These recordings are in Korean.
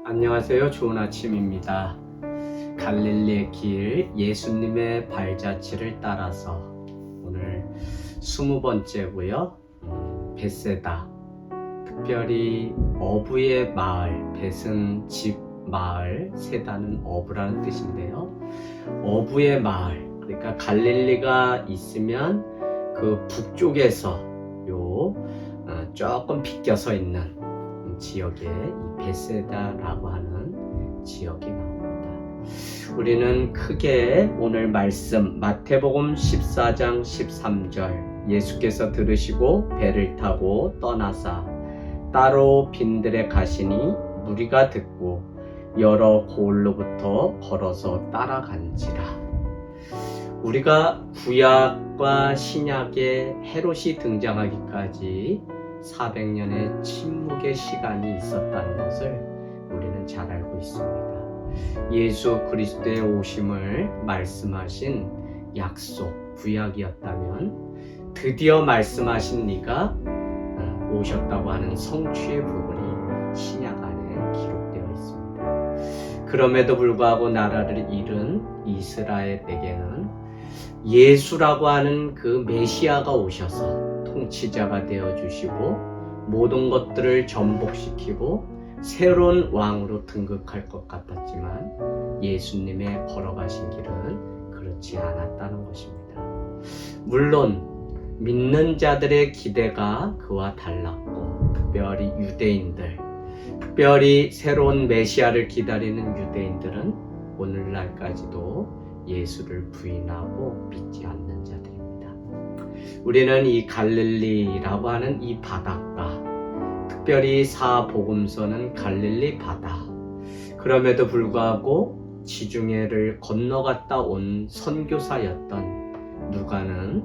안녕하세요. 좋은 아침입니다. 갈릴리의 길, 예수님의 발자취를 따라서 오늘 20번째고요. 벳세다, 특별히 어부의 마을, 벳은 집, 마을, 세다는 어부라는 뜻인데요. 어부의 마을, 그러니까 갈릴리가 있으면 그 북쪽에서 조금 비껴서 있는 지역에 이 벳세다라고 하는 지역이 나옵니다. 우리는 크게 오늘 말씀 마태복음 14장 13절 예수께서 들으시고 배를 타고 떠나사 따로 빈들에 가시니 무리가 듣고 여러 고을로부터 걸어서 따라간지라. 우리가 구약과 신약에 헤롯이 등장하기까지 400년의 침묵의 시간이 있었다는 것을 우리는 잘 알고 있습니다. 예수 그리스도의 오심을 말씀하신 약속, 구약이었다면 드디어 말씀하신 이가 오셨다고 하는 성취의 부분이 신약 안에 기록되어 있습니다. 그럼에도 불구하고 나라를 잃은 이스라엘에게는 예수라고 하는 그 메시아가 오셔서 통치자가 되어주시고 모든 것들을 전복시키고 새로운 왕으로 등극할 것 같았지만 예수님의 걸어가신 길은 그렇지 않았다는 것입니다. 물론 믿는 자들의 기대가 그와 달랐고 특별히 유대인들, 특별히 새로운 메시아를 기다리는 유대인들은 오늘날까지도 예수를 부인하고 믿지 않는 자들입니다. 우리는 이 갈릴리라고 하는 이 바닷가, 특별히 사복음서는 갈릴리 바다, 그럼에도 불구하고 지중해를 건너갔다 온 선교사였던 누가는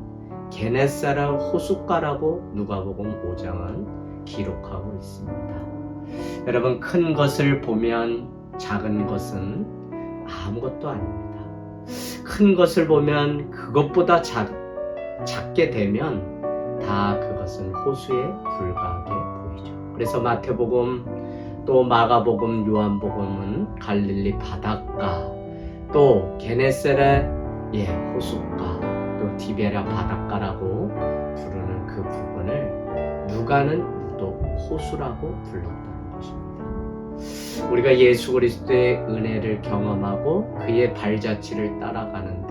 게네사렛 호숫가라고 누가복음 5장은 기록하고 있습니다. 여러분, 큰 것을 보면 작은 것은 아무것도 아닙니다. 큰 것을 보면 그것보다 작게 되면 다 그것은 호수에 불과하게 보이죠. 그래서 마태복음, 또 마가복음, 요한복음은 갈릴리 바닷가, 또 게네사렛 호숫가, 또 디베랴 바닷가라고 부르는 그 부분을 누가는 유독 호수라고 불렀다는 것입니다. 우리가 예수 그리스도의 은혜를 경험하고 그의 발자취를 따라가는데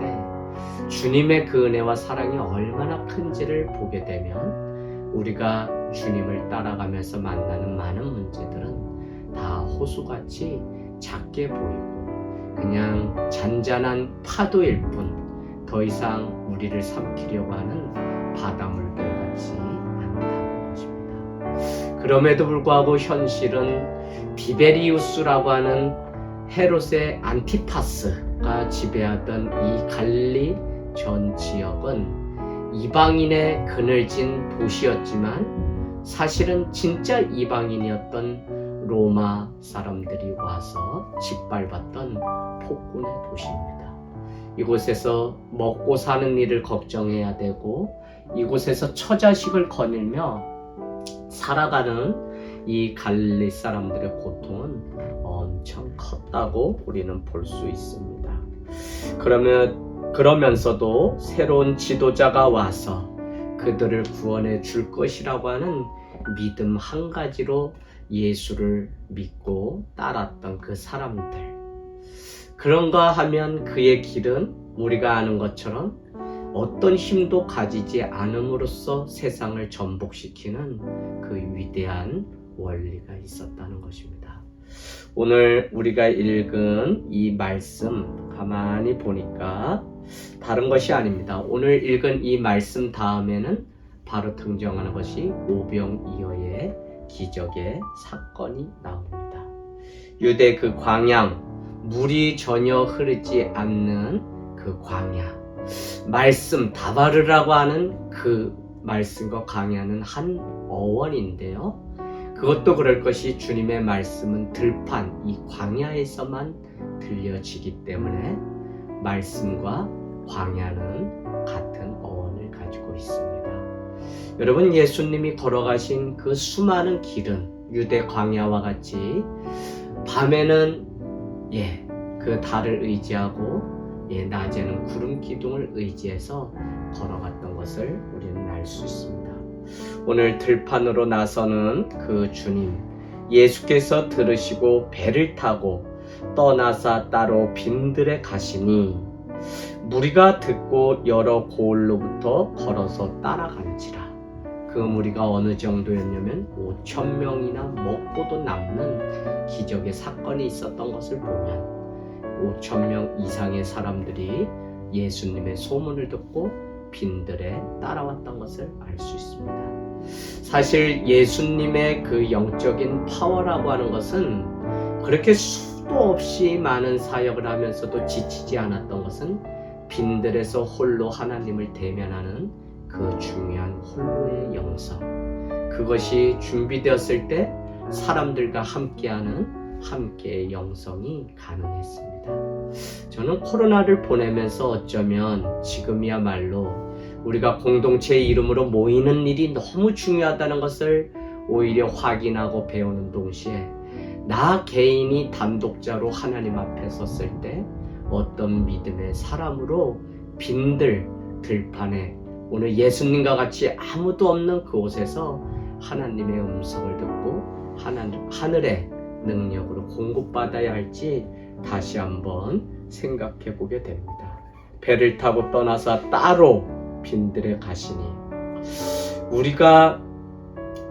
주님의 그 은혜와 사랑이 얼마나 큰지를 보게 되면 우리가 주님을 따라가면서 만나는 많은 문제들은 다 호수같이 작게 보이고 그냥 잔잔한 파도일 뿐 더 이상 우리를 삼키려고 하는 바닷물들 같지 않다는 것입니다. 그럼에도 불구하고 현실은 디베리우스라고 하는 헤롯의 안티파스가 지배하던 이 갈릴리 전 지역은 이방인의 그늘진 도시였지만 사실은 진짜 이방인이었던 로마 사람들이 와서 짓밟았던 폭군의 도시입니다. 이곳에서 먹고 사는 일을 걱정해야 되고 이곳에서 처자식을 거닐며 살아가는 이 갈릴리 사람들의 고통은 엄청 컸다고 우리는 볼 수 있습니다. 그러면서도 새로운 지도자가 와서 그들을 구원해 줄 것이라고 하는 믿음 한 가지로 예수를 믿고 따랐던 그 사람들, 그런가 하면 그의 길은 우리가 아는 것처럼 어떤 힘도 가지지 않음으로써 세상을 전복시키는 그 위대한 원리가 있었다는 것입니다. 오늘 우리가 읽은 이 말씀 가만히 보니까 다른 것이 아닙니다. 오늘 읽은 이 말씀 다음에는 바로 등장하는 것이 오병이어의 기적의 사건이 나옵니다. 유대 그 광야, 물이 전혀 흐르지 않는 그 광야, 말씀 다바르라고 하는 그 말씀과 광야는 한 어원인데요. 그것도 그럴 것이 주님의 말씀은 들판, 이 광야에서만 들려지기 때문에 말씀과 광야는 같은 어원을 가지고 있습니다. 여러분, 예수님이 걸어가신 그 수많은 길은 유대 광야와 같이 밤에는 그 달을 의지하고 낮에는 구름 기둥을 의지해서 걸어갔던 것을 우리는 알 수 있습니다. 오늘 들판으로 나서는 그 주님, 예수께서 들으시고 배를 타고 떠나사 따로 빈들에 가시니 무리가 듣고 여러 고을로부터 걸어서 따라간지라. 그 무리가 어느 정도였냐면 5,000명이나 먹고도 남는 기적의 사건이 있었던 것을 보면 5,000명 이상의 사람들이 예수님의 소문을 듣고 빈들에 따라왔던 것을 알 수 있습니다. 사실 예수님의 그 영적인 파워라고 하는 것은 그렇게 수도 없이 많은 사역을 하면서도 지치지 않았던 것은 빈들에서 홀로 하나님을 대면하는 그 중요한 홀로의 영성, 그것이 준비되었을 때 사람들과 함께하는 함께의 영성이 가능했습니다. 저는 코로나를 보내면서 어쩌면 지금이야말로 우리가 공동체의 이름으로 모이는 일이 너무 중요하다는 것을 오히려 확인하고 배우는 동시에 나 개인이 단독자로 하나님 앞에 섰을 때 어떤 믿음의 사람으로 빈들 들판에 오늘 예수님과 같이 아무도 없는 그곳에서 하나님의 음성을 듣고 하늘의 능력으로 공급받아야 할지 다시 한번 생각해 보게 됩니다. 배를 타고 떠나서 따로 빈들에 가시니 우리가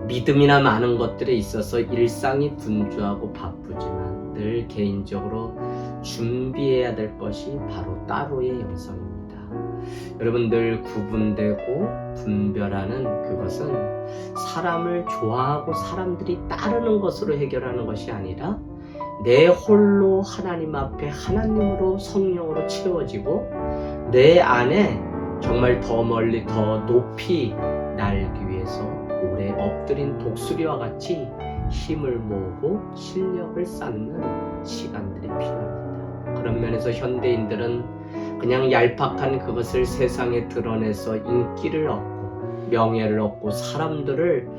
믿음이나 많은 것들에 있어서 일상이 분주하고 바쁘지만 늘 개인적으로 준비해야 될 것이 바로 따로의 영성입니다. 여러분 늘 구분되고 분별하는 그것은 사람을 좋아하고 사람들이 따르는 것으로 해결하는 것이 아니라 내 홀로 하나님 앞에 하나님으로 성령으로 채워지고 내 안에 정말 더 멀리 더 높이 날기 위해서 오래 엎드린 독수리와 같이 힘을 모으고 실력을 쌓는 시간들이 필요합니다. 그런 면에서 현대인들은 그냥 얄팍한 그것을 세상에 드러내서 인기를 얻고 명예를 얻고 사람들을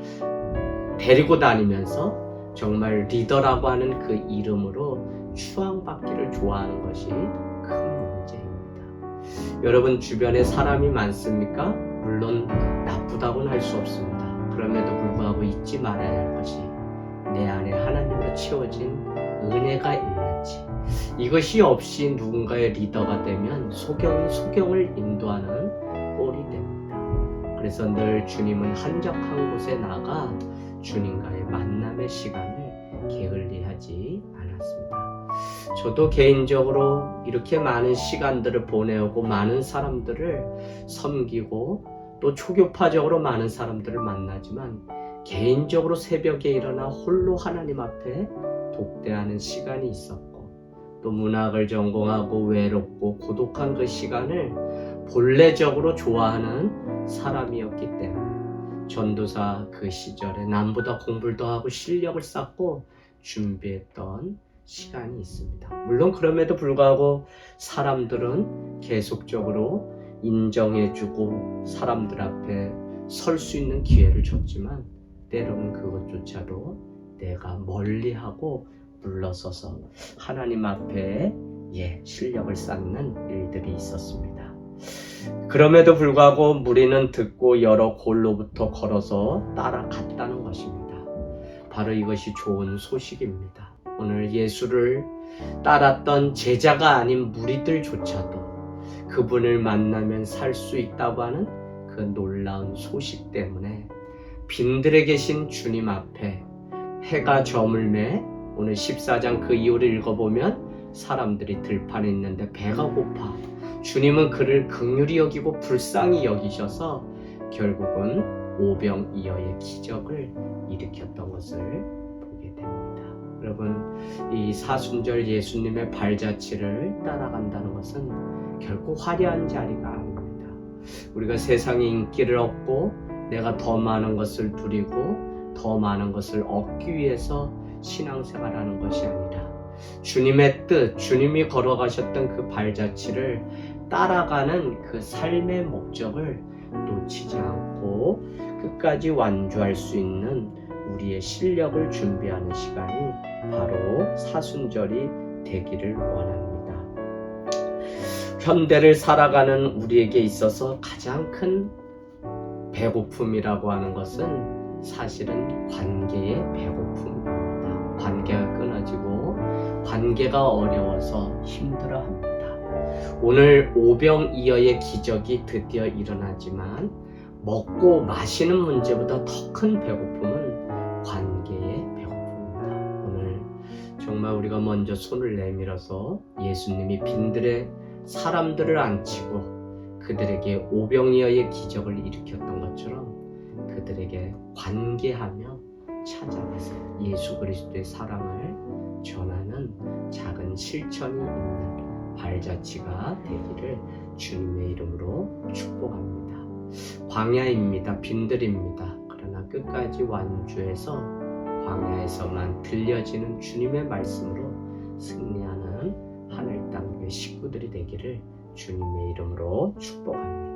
데리고 다니면서 정말 리더라고 하는 그 이름으로 추앙받기를 좋아하는 것이 큰 문제입니다. 여러분 주변에 사람이 많습니까? 물론 나쁘다고는 할 수 없습니다. 그럼에도 불구하고 잊지 말아야 할 것이 내 안에 하나님으로 채워진 은혜가 있는지, 이것이 없이 누군가의 리더가 되면 소경이 소경을 인도하는 꼴이 됩니다. 그래서 늘 주님은 한적한 곳에 나가 주님과의 만남의 시간을 게을리하지 않았습니다. 저도 개인적으로 이렇게 많은 시간들을 보내고 많은 사람들을 섬기고 또 초교파적으로 많은 사람들을 만나지만 개인적으로 새벽에 일어나 홀로 하나님 앞에 독대하는 시간이 있었고 또 문학을 전공하고 외롭고 고독한 그 시간을 본래적으로 좋아하는 사람이었기 때문에 전도사 그 시절에 남보다 공부를 더 하고 실력을 쌓고 준비했던 시간이 있습니다. 물론 그럼에도 불구하고 사람들은 계속적으로 인정해주고 사람들 앞에 설 수 있는 기회를 줬지만 때로는 그것조차도 내가 멀리하고 물러서서 하나님 앞에 실력을 쌓는 일들이 있었습니다. 그럼에도 불구하고 무리는 듣고 여러 골로부터 걸어서 따라갔다는 것입니다. 바로 이것이 좋은 소식입니다. 오늘 예수를 따랐던 제자가 아닌 무리들조차도 그분을 만나면 살 수 있다고 하는 그 놀라운 소식 때문에 빈들에 계신 주님 앞에 해가 저물매 오늘 14장 그 이후를 읽어보면 사람들이 들판에 있는데 배가 고파 주님은 그를 긍휼히 여기고 불쌍히 여기셔서 결국은 오병이어의 기적을 일으켰던 것을 보게 됩니다. 여러분 이 사순절 예수님의 발자취를 따라간다는 것은 결코 화려한 자리가 아닙니다. 우리가 세상에 인기를 얻고 내가 더 많은 것을 누리고 더 많은 것을 얻기 위해서 신앙생활하는 것이 아니라 주님의 뜻, 주님이 걸어가셨던 그 발자취를 따라가는 그 삶의 목적을 놓치지 않고 끝까지 완주할 수 있는 우리의 실력을 준비하는 시간이 바로 사순절이 되기를 원합니다. 현대를 살아가는 우리에게 있어서 가장 큰 배고픔이라고 하는 것은 사실은 관계의 배고픔입니다. 관계가 끊어지고 관계가 어려워서 힘들어합니다. 오늘 오병이어의 기적이 드디어 일어나지만 먹고 마시는 문제보다 더 큰 배고픔은 관계의 배고픔입니다. 오늘 정말 우리가 먼저 손을 내밀어서 예수님이 빈들에 사람들을 앉히고 그들에게 오병이어의 기적을 일으켰던 것처럼 그들에게 관계하며 찾아가서 예수 그리스도의 사랑을 전하는 작은 실천이 있는 발자취가 되기를 주님의 이름으로 축복합니다. 광야입니다. 빈들입니다. 그러나 끝까지 완주해서 광야에서만 들려지는 주님의 말씀으로 승리하는 하늘 땅의 식구들이 되기를 주님의 이름으로 축복합니다.